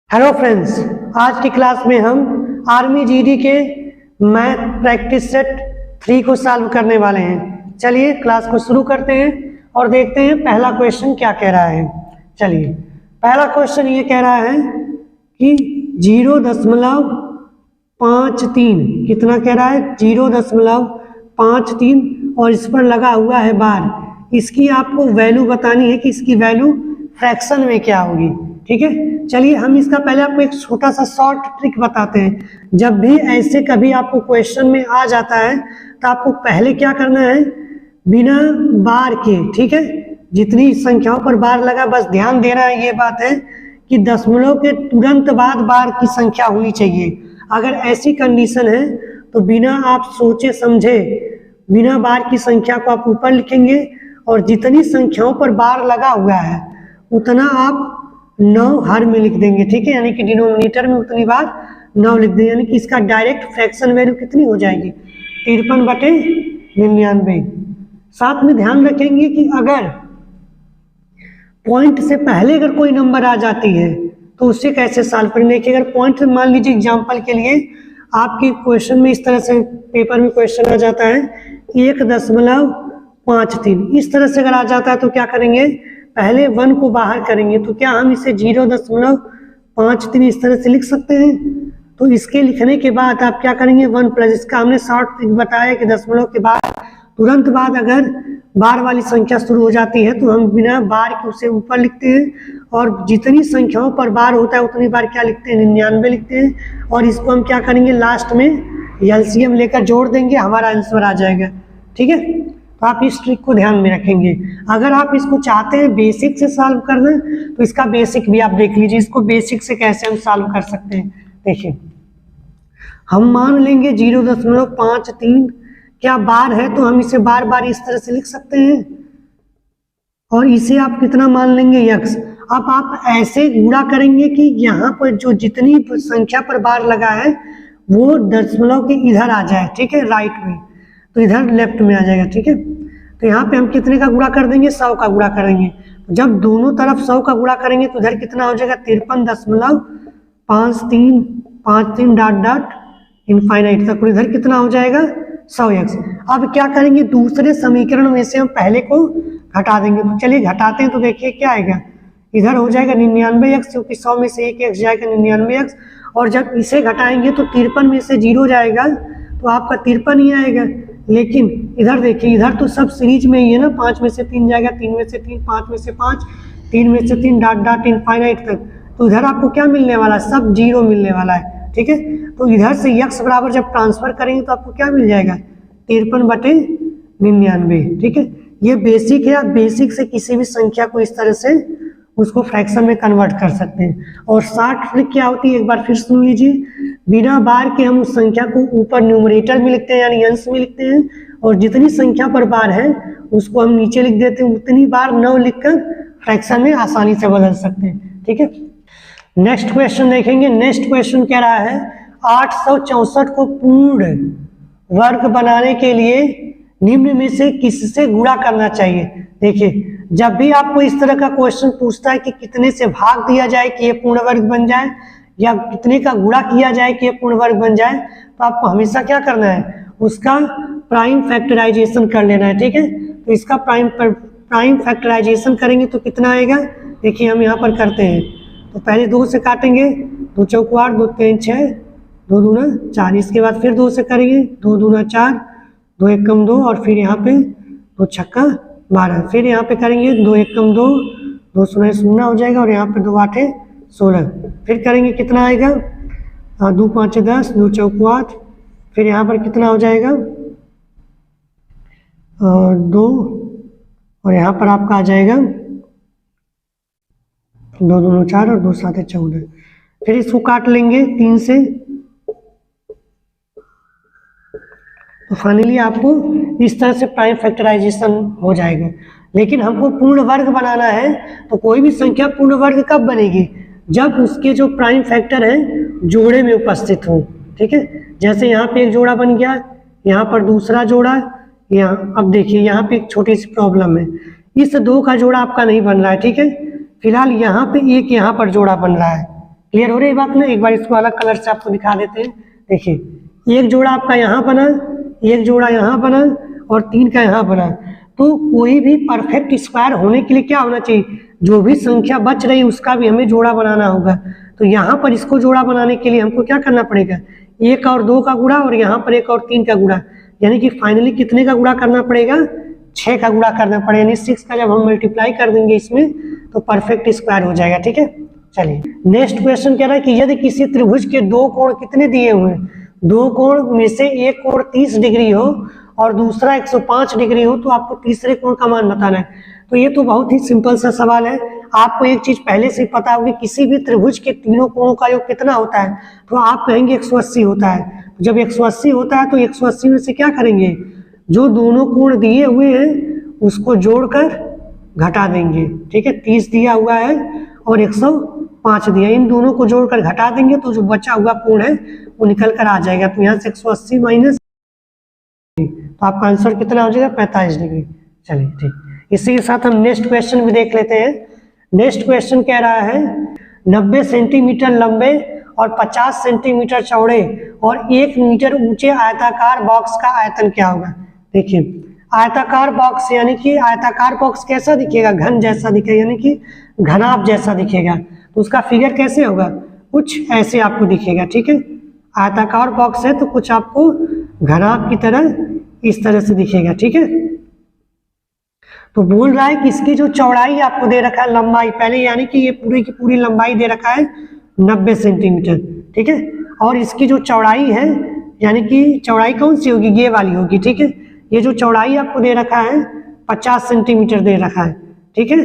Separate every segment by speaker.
Speaker 1: Hello friends, आज की class में हम आर्मी जीडी के मैथ प्रैक्टिस सेट 3 को सॉल्व करने वाले हैं। चलिए क्लास को शुरू करते हैं और देखते हैं पहला क्वेश्चन क्या कह रहा है। चलिए पहला क्वेश्चन ये कह रहा है कि 0.53 कितना कह रहा है 0.53 और इस पर लगा हुआ है बार। इसकी आपको वैल्यू बतानी है कि इसकी वैल्यू फ्रैक्शन में क्या होगी। ठीक है, चलिए हम इसका पहले आपको एक छोटा सा शॉर्ट ट्रिक बताते हैं। जब भी ऐसे कभी आपको क्वेश्चन में आ जाता है तो आपको पहले क्या करना है, बिना बार के, ठीक है, जितनी संख्याओं पर बार लगा बस ध्यान देना है। ये बात है कि दशमलव के तुरंत बाद बार की संख्या होनी चाहिए। अगर ऐसी कंडीशन है तो बिना आप सोचे समझे बिना बार की संख्या को आप ऊपर लिखेंगे और जितनी संख्याओं पर बार लगा हुआ है उतना आप 9 हर में लिख देंगे। ठीक है, यानी कि डिनोमिनेटर में उतनी बार 9 लिख देंगे, यानी कि इसका डायरेक्ट फ्रैक्शन वैल्यू कितनी हो जाएगी 53/99। साथ में ध्यान रखेंगे कि अगर पॉइंट से पहले अगर कोई नंबर आ जाती है तो उससे कैसे सॉल्व करेंगे। कि अगर पॉइंट मान लीजिए एग्जांपल के लिए आपके क्वेश्चन में इस तरह से पेपर में क्वेश्चन आ जाता है 1.53, इस तरह से अगर आ जाता है तो क्या करेंगे, पहले 1 को बाहर करेंगे। तो क्या हम इसे 0.53 इस तरह से लिख सकते हैं। तो इसके लिखने के बाद आप क्या करेंगे 1 प्लस, इसका हमने शॉर्ट ट्रिक बताया कि दशमलव के बाद तुरंत बाद अगर बार वाली संख्या शुरू हो जाती है तो हम बिना बार के उसे ऊपर लिखते हैं और जितनी संख्याओं पर बार होता है उतनी बार क्या लिखते हैं 99 लिखते हैं। और इसको हम क्या करेंगे लास्ट में एलसीएम लेकर जोड़ देंगे, हमारा आंसर आ जाएगा। ठीक है, तो आप इस ट्रिक को ध्यान में रखेंगे। अगर आप इसको चाहते हैं बेसिक से सॉल्व करना तो इसका बेसिक भी आप देख लीजिए। इसको बेसिक से कैसे हम सॉल्व कर सकते हैं, देखिए हम मान लेंगे 0.53 क्या बार है तो हम इसे बार बार इस तरह से लिख सकते हैं और इसे आप कितना मान लेंगे x। अब आप ऐसे गुणा करेंगे कि यहाँ पर जो जितनी संख्या पर बार लगा है वो दशमलव के इधर आ जाए। ठीक है, राइट में, तो इधर लेफ्ट में आ जाएगा। ठीक है, तो यहाँ पे हम कितने का गुणा कर देंगे 100 का गुणा करेंगे। जब दोनों तरफ 100 का गुणा करेंगे तो इधर कितना हो जाएगा 53.53 डॉट डॉट इनफाइनाइट तक, इधर कितना हो जाएगा 100x। अब क्या करेंगे दूसरे समीकरण में से हम पहले को घटा देंगे। तो चलिए घटाते हैं तो देखिए क्या आएगा, इधर हो जाएगा 99x क्योंकि 100 में से एक x जाएगा 99x। और जब इसे घटाएंगे तो 53 में से 0 जाएगा तो आपका 53 ही आएगा। लेकिन इधर देखिए, इधर तो सब सीरीज में ही है ना, 5 में से 3 जाएगा, 3 में से 3, 5 में से 5, 3 में से 3 डॉट डॉट इनफाइनाइट तक। तो इधर आपको क्या मिलने वाला है, सब 0 मिलने वाला है। ठीक है, तो इधर से x बराबर जब ट्रांसफर करेंगे तो आपको क्या मिल जाएगा 53/99। ठीक है, ये बेसिक है। आप बेसिक से किसी भी संख्या को इस तरह से उसको फ्रैक्शन में कन्वर्ट कर सकते हैं। और शॉर्ट ट्रिक क्या होती है एक बार फिर सुन लीजिए, बिना बार के हम उस संख्या को ऊपर न्यूमरेटर में लिखते हैं यानी अंश में लिखते हैं और जितनी संख्या पर बार है उसको हम नीचे लिख देते हैं। उतनी बार 9 लिखकर फ्रैक्शन में आसानी से बदल सकते हैं। ठीक है, नेक्स्ट क्वेश्चन देखेंगे। नेक्स्ट क्वेश्चन कह रहा है 864 को पूर्ण वर्ग बनाने के लिए निम्न में से किससे गुणा करना चाहिए। देखिए जब भी आपको इस तरह का क्वेश्चन पूछता है कि कितने से भाग दिया जाए कि ये पूर्ण वर्ग बन जाए या कितने का गुणा किया जाए कि ये पूर्ण वर्ग बन जाए, तो आपको हमेशा क्या करना है, उसका प्राइम फैक्टराइजेशन कर लेना है। ठीक है, तो इसका प्राइम फैक्टराइजेशन करेंगे तो कितना आएगा, देखिए हम यहाँ पर करते हैं। तो पहले 2 से काटेंगे, 2 चौक 8, 2 3 6, 2 दूना 4। इसके बाद फिर 2 से करेंगे, 2 दूना 4, 2 एकम 2 और फिर यहाँ पे 2 छक्का 12। फिर यहाँ पे करेंगे 2 एकम 2, 2 शून्य 0 हो जाएगा और यहाँ पे 2 8 16। फिर करेंगे कितना आएगा 2 5 10, 2 चौक 8। फिर यहाँ पर कितना हो जाएगा 2 और यहाँ पर आपका आ जाएगा 2 2 4 और 2 7 14। फिर इसको काट लेंगे 3 से। तो फाइनली आपको इस तरह से प्राइम फैक्टराइजेशन हो जाएगा। लेकिन हमको पूर्ण वर्ग बनाना है तो कोई भी संख्या पूर्ण वर्ग कब बनेगी, जब उसके जो प्राइम फैक्टर है जोड़े में उपस्थित हो। ठीक है, जैसे यहाँ पे एक जोड़ा बन गया, यहाँ पर दूसरा जोड़ा, यहाँ अब देखिए यहाँ पे एक छोटी सी प्रॉब्लम है, इस 2 का जोड़ा आपका नहीं बन रहा है। ठीक है, फिलहाल यहाँ पे एक यहाँ पर जोड़ा बन रहा है। क्लियर हो रही है बात ना? एक बार इसको अलग कलर से आपको दिखा देते हैं। देखिए एक जोड़ा आपका यहाँ बना, एक जोड़ा यहाँ बना और 3 का यहाँ बना। तो कोई भी परफेक्ट स्क्वायर होने के लिए क्या होना चाहिए, जो भी संख्या बच रही है उसका भी हमें जोड़ा बनाना होगा। तो यहाँ पर इसको जोड़ा बनाने के लिए हमको क्या करना पड़ेगा, 1 और 2 का गुणा और यहाँ पर 1 और 3 का गुणा, यानी कि फाइनली कितने का गुणा करना पड़ेगा, 6 का गुणा करना पड़ेगा। यानी 6 का जब हम मल्टीप्लाई कर देंगे इसमें तो परफेक्ट स्क्वायर हो जाएगा। ठीक है, चलिए नेक्स्ट क्वेश्चन कह रहा है कि यदि किसी त्रिभुज के 2 कोण कितने दिए हुए हैं, 2 कोण में से एक कोण 30 डिग्री हो और दूसरा 105 डिग्री हो, तो आपको तीसरे कोण का मान बताना है। तो ये तो बहुत ही सिंपल सा सवाल है। आपको एक चीज पहले से पता होगी, किसी भी त्रिभुज के तीनों कोणों का योग कितना होता है, तो आप कहेंगे 180 होता है। जब 180 होता है तो 180 में से क्या करेंगे, जो दोनों कोण दिए हुए हैं उसको जोड़कर घटा देंगे। ठीक है, 30 दिया हुआ है और 105 दिया, इन दोनों को जोड़कर घटा देंगे तो जो बचा हुआ कोण है वो निकल कर आ जाएगा। तो यहाँ से 180 माइनस, तो आपका आंसर कितना हो जाएगा, 45 डिग्री। चलिए ठीक, इसी के साथ हम नेक्स्ट क्वेश्चन भी देख लेते हैं। नेक्स्ट क्वेश्चन कह रहा है 90 सेंटीमीटर लंबे और 50 सेंटीमीटर चौड़े और 1 मीटर ऊंचे आयताकार बॉक्स का आयतन क्या होगा। देखिए आयताकार बॉक्स, यानी कि आयताकार बॉक्स कैसा दिखेगा, घन जैसा दिखेगा, यानी कि घनाभ जैसा दिखेगा। तो उसका फिगर कैसे होगा, कुछ ऐसे आपको दिखेगा। ठीक है, आयताकार बॉक्स है तो कुछ आपको घनाभ की तरह इस तरह से दिखेगा। ठीक है, तो बोल रहा है कि इसकी जो चौड़ाई आपको दे रखा है, लंबाई पहले, यानी कि ये पूरी की पूरी लंबाई दे रखा है 90 सेंटीमीटर। ठीक है, और इसकी जो चौड़ाई है, यानी कि चौड़ाई कौन सी होगी, ये वाली होगी। ठीक है, ये जो चौड़ाई आपको दे रखा है 50 सेंटीमीटर दे रखा है। ठीक है,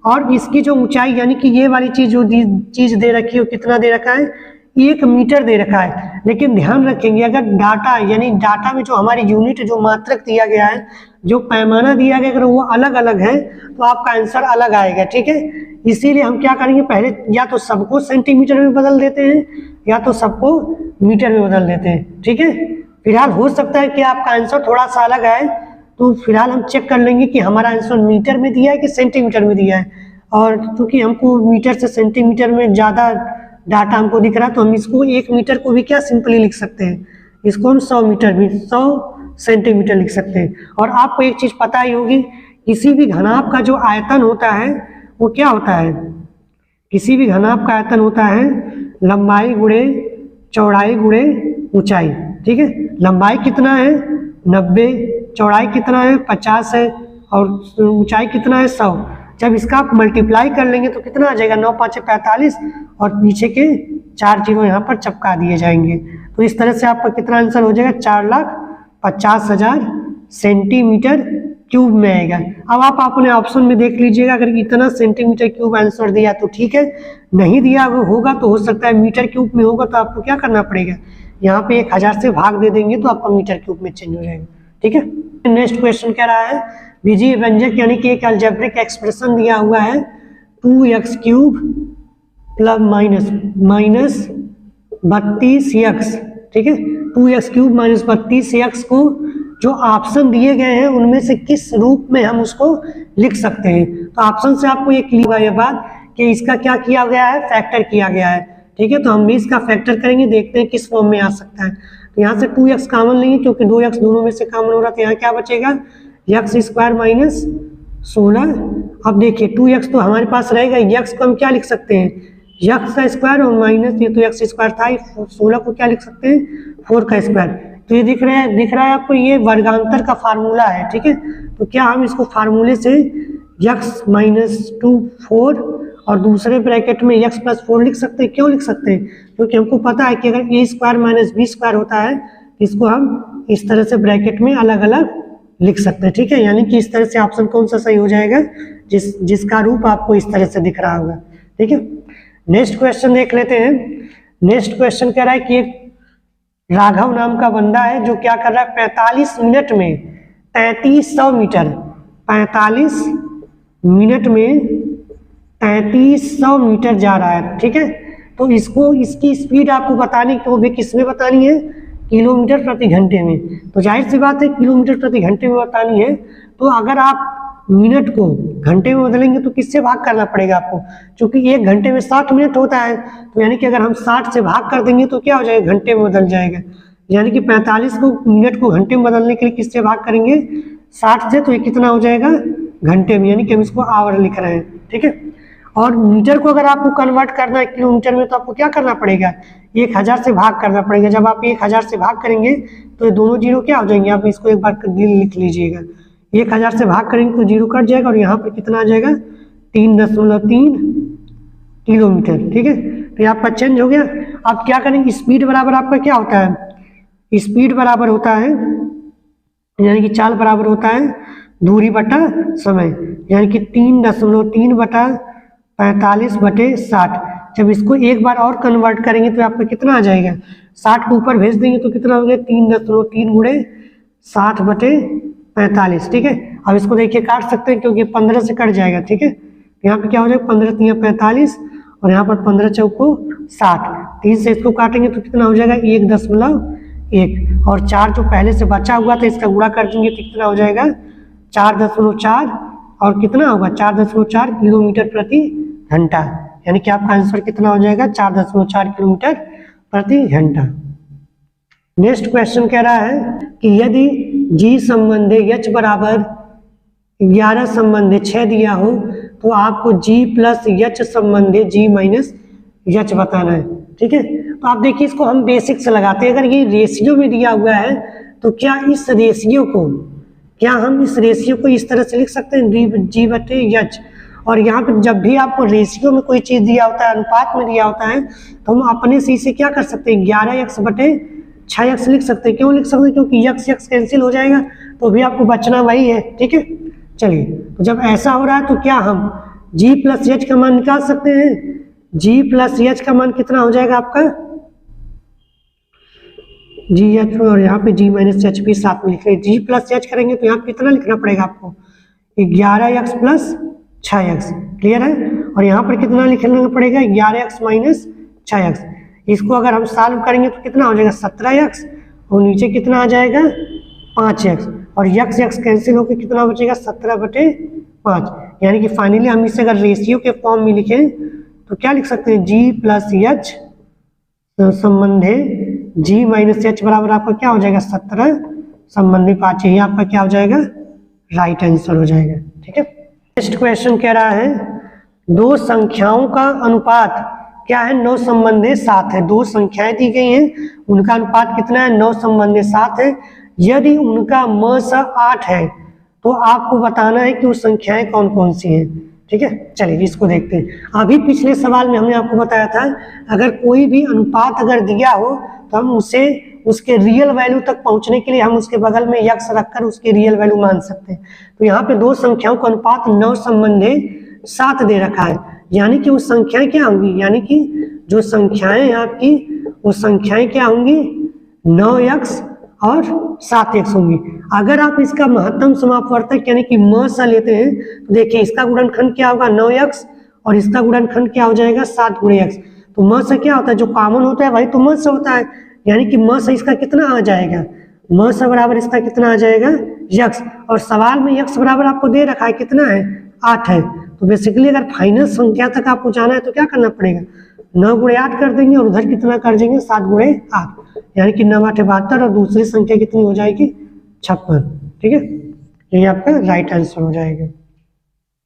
Speaker 1: और इसकी जो ऊंचाई, यानी कि ये वाली चीज जो चीज दे रखी है वो कितना दे रखा है, 1 मीटर दे रखा है। लेकिन ध्यान रखेंगे, अगर डाटा, यानी डाटा में जो हमारी यूनिट, जो मात्रक दिया गया है, जो पैमाना दिया गया, अगर वो अलग अलग है तो आपका आंसर अलग आएगा। ठीक है, इसीलिए हम क्या करेंगे, पहले या तो सबको सेंटीमीटर में बदल देते हैं या तो सबको मीटर में बदल देते हैं। ठीक है, फिलहाल हो सकता है कि आपका आंसर थोड़ा सा अलग आए, तो फिलहाल हम चेक कर लेंगे कि हमारा आंसर मीटर में दिया है कि सेंटीमीटर में दिया है। और क्योंकि हमको मीटर से सेंटीमीटर में ज़्यादा डाटा हमको दिख रहा है, तो हम इसको 1 मीटर को भी क्या सिंपली लिख सकते हैं, इसको हम 100 मीटर भी 100 सेंटीमीटर लिख सकते हैं। और आपको एक चीज़ पता ही होगी, किसी भी घनाभ का जो आयतन होता है वो क्या होता है, किसी भी घनाभ का आयतन होता है लंबाई गुणे चौड़ाई गुणे ऊंचाई। ठीक है, लंबाई कितना है 90, चौड़ाई कितना है 50 है और ऊंचाई कितना है 100। जब इसका आप मल्टीप्लाई कर लेंगे तो कितना आ जाएगा, 9 5 45 और पीछे के 4 जीरो यहाँ पर चपका दिए जाएंगे। तो इस तरह से आपका कितना आंसर हो जाएगा, 4,50,000 सेंटीमीटर क्यूब में आएगा। अब आप अपने ऑप्शन में देख लीजिएगा, अगर इतना सेंटीमीटर क्यूब आंसर दिया तो ठीक है, नहीं दिया होगा तो हो सकता है मीटर क्यूब में होगा, तो आपको क्या करना पड़ेगा, यहाँ पे 1000 से भाग दे देंगे तो आपका मीटर क्यूब में चेंज हो जाएगा। ठीक है, नेक्स्ट क्वेश्चन कह रहा है बीजीय व्यंजक, यानी कि एक अलजेब्रिक एक्सप्रेशन दिया हुआ है 2x cube plus minus 32x। ठीक है, 2x क्यूब माइनस 32x को जो ऑप्शन दिए गए हैं उनमें से किस रूप में हम उसको लिख सकते हैं। तो ऑप्शन से आपको ये क्लियर होगा ये बात कि इसका क्या किया गया है, फैक्टर किया गया है। ठीक है, तो हम भी इसका फैक्टर करेंगे, देखते हैं किस फॉर्म में आ सकता है। तो यहाँ से 2x कॉमन लेंगे क्योंकि 2x दोनों में से कॉमन हो रहा था, यहाँ क्या बचेगा x स्क्वायर माइनस 16। अब देखिए 2x तो हमारे पास रहेगा, x को हम क्या लिख सकते हैं, x का स्क्वायर और माइनस ये तो x स्क्वायर था, 16 को क्या लिख सकते हैं 4 का स्क्वायर। तो ये दिख रहा है आपको, ये वर्गांतर का फार्मूला है। ठीक है, तो क्या हम इसको फार्मूले से x माइनस 2 4 और दूसरे ब्रैकेट में x प्लस 4 लिख सकते हैं। क्यों लिख सकते हैं, क्योंकि हमको पता है कि अगर a square minus b square होता है इसको हम इस तरह से ब्रैकेट में अलग अलग लिख सकते हैं। ठीक है, यानी कि इस तरह से ऑप्शन कौन सा सही हो जाएगा, जिसका रूप आपको इस तरह से दिख रहा होगा। ठीक है, नेक्स्ट क्वेश्चन देख लेते हैं। नेक्स्ट क्वेश्चन कह रहा है कि एक राघव नाम का बंदा है जो क्या कर रहा है, 45 मिनट में 3300 मीटर, 45 मिनट में 3300 मीटर जा रहा है। ठीक है, तो इसको इसकी स्पीड आपको बतानी, वो भी किस में बतानी है, किलोमीटर प्रति घंटे में। तो जाहिर सी बात है किलोमीटर प्रति घंटे में बतानी है। तो अगर आप मिनट को घंटे में बदलेंगे तो किससे भाग करना पड़ेगा आपको, क्योंकि 1 घंटे में 60 मिनट होता है, तो यानी कि अगर हम 60 से भाग कर देंगे तो क्या हो जाएगा, घंटे में बदल जाएगा। यानी कि 45 को मिनट को घंटे में बदलने के लिए किससे भाग करेंगे, 60 से, तो ये कितना हो जाएगा, घंटे में, यानी कि हम इसको आवर लिख रहे हैं, ठीक है। और मीटर को अगर आपको कन्वर्ट करना है किलोमीटर में, तो आपको क्या करना पड़ेगा, 1000 से भाग करना पड़ेगा। जब आप 1000 से भाग करेंगे तो ये दोनों जीरो क्या हो जाएंगे, आप इसको एक बार लिख लीजिएगा। 1000 से भाग करेंगे तो जीरो कट जाएगा और यहाँ पर कितना आ जाएगा, 3.3 किलोमीटर, ठीक है। तो ये आपका चेंज हो गया। आप क्या करेंगे, स्पीड बराबर आपका क्या होता है, स्पीड बराबर होता है, यानी कि चाल बराबर होता है दूरी बटा समय, यानी कि 3.3 बटा 45/60। जब इसको एक बार और कन्वर्ट करेंगे तो आपका कितना आ जाएगा, 60 को ऊपर भेज देंगे तो कितना हो गया, 3.3 गुणे 60/45, ठीक है। अब इसको देखिए काट सकते हैं क्योंकि 15 से कट जाएगा, ठीक है। यहाँ पे क्या हो जाएगा, 15 3 45 और यहाँ पर 15 चौको 60, 3 से इसको काटेंगे तो कितना हो जाएगा, 1.1, और 4 जो पहले से बचा हुआ था इसका गुणा कर देंगे तो कितना हो जाएगा, 4.4, और कितना होगा, 4.4 किलोमीटर प्रति घंटा, यानी कि आपका आंसर कितना हो जाएगा, 4.4 किलोमीटर प्रति घंटा। नेक्स्ट क्वेश्चन कह रहा है कि यदि जी संबंधी h बराबर 11 संबंधी 6 दिया हो तो आपको g प्लस h संबंधी g माइनस h बताना है, ठीक है। तो आप देखिए इसको हम बेसिक से लगाते हैं। अगर ये रेशियो में दिया हुआ है तो क्या हम इस रेशियो को इस तरह से लिख सकते हैं, g/h। और यहाँ पे जब भी आपको रेशियो में कोई चीज दिया होता है, अनुपात में दिया होता है, तो हम अपने से इसे क्या कर सकते हैं, 11x/6x लिख सकते हैं। क्यों लिख सकते हैं, क्योंकि x कैंसिल हो जाएगा तो भी आपको बचना वही है, ठीक है। चलिए, तो जब ऐसा हो रहा है तो क्या हम g प्लस h का मान निकाल सकते हैं। g प्लस h का मान कितना हो जाएगा आपका, g और यहाँ पे g माइनस h भी साथ में लिख रहे हैं। g प्लस h करेंगे तो यहाँ पे कितना लिखना पड़ेगा आपको, 11x प्लस 6x, क्लियर है। और यहाँ पर कितना लिखना पड़ेगा, 11x माइनस 6x। इसको अगर हम सॉल्व करेंगे तो कितना हो जाएगा, 17x, और नीचे कितना आ जाएगा, 5x, और x कैंसिल होकर कितना बचेगा, 17/5। यानी कि फाइनली हम इसे अगर रेशियो के फॉर्म में लिखें तो क्या लिख सकते हैं, g plus h संबंधे g minus h बराबर आपका क्या हो जाएगा, 17 संबंधी 5। ये आपका क्या हो जाएगा, राइट आंसर हो जाएगा, ठीक है। नेक्स्ट क्वेश्चन कह रहा है दो संख्याओं का अनुपात क्या है, 9 संबंधी 7 है। दो संख्याएं दी गई हैं, उनका अनुपात कितना है, 9 संबंधी 7 है। यदि उनका मस 8 है तो आपको बताना है कि वो संख्याएं कौन कौन सी हैं, ठीक है। चलिए इसको देखते हैं। अभी पिछले सवाल में हमने आपको बताया था अगर कोई भी अनुपात अगर दिया हो तो हम उसे उसके रियल वैल्यू तक पहुंचने के लिए हम उसके बगल में यक्स रखकर उसके रियल वैल्यू मान सकते हैं। तो यहाँ पे दो संख्याओं का अनुपात 9 संबंधी 7 दे रखा है, यानी कि वो संख्याएं क्या होंगी, यानी कि जो संख्याएं हैं आपकी वो संख्याएं क्या होंगी, 9x और 7x होंगी। अगर आप इसका महत्तम समापवर्तक यानी कि म सा लेते हैं तो देखिए इसका गुणनखंड क्या होगा, 9x, और इसका गुणनखंड क्या हो जाएगा, 7 गुणे x। तो म से क्या होता है, जो कॉमन होता है वही तो म से होता है, यानी कि म से इसका कितना आ जाएगा, म से बराबर इसका कितना आ जाएगा, x। और सवाल में x बराबर आपको दे रखा है कितना है, 8 है। तो बेसिकली अगर फाइनल संख्या तक आपको जाना है तो क्या करना पड़ेगा, 9 गुणे 8 कर देंगे और उधर कितना कर देंगे, 7 गुणे 8, यानी कि 9 8 72, और दूसरी संख्या कितनी हो जाएगी, 56, ठीक है। ये आपका राइट आंसर हो जाएगा।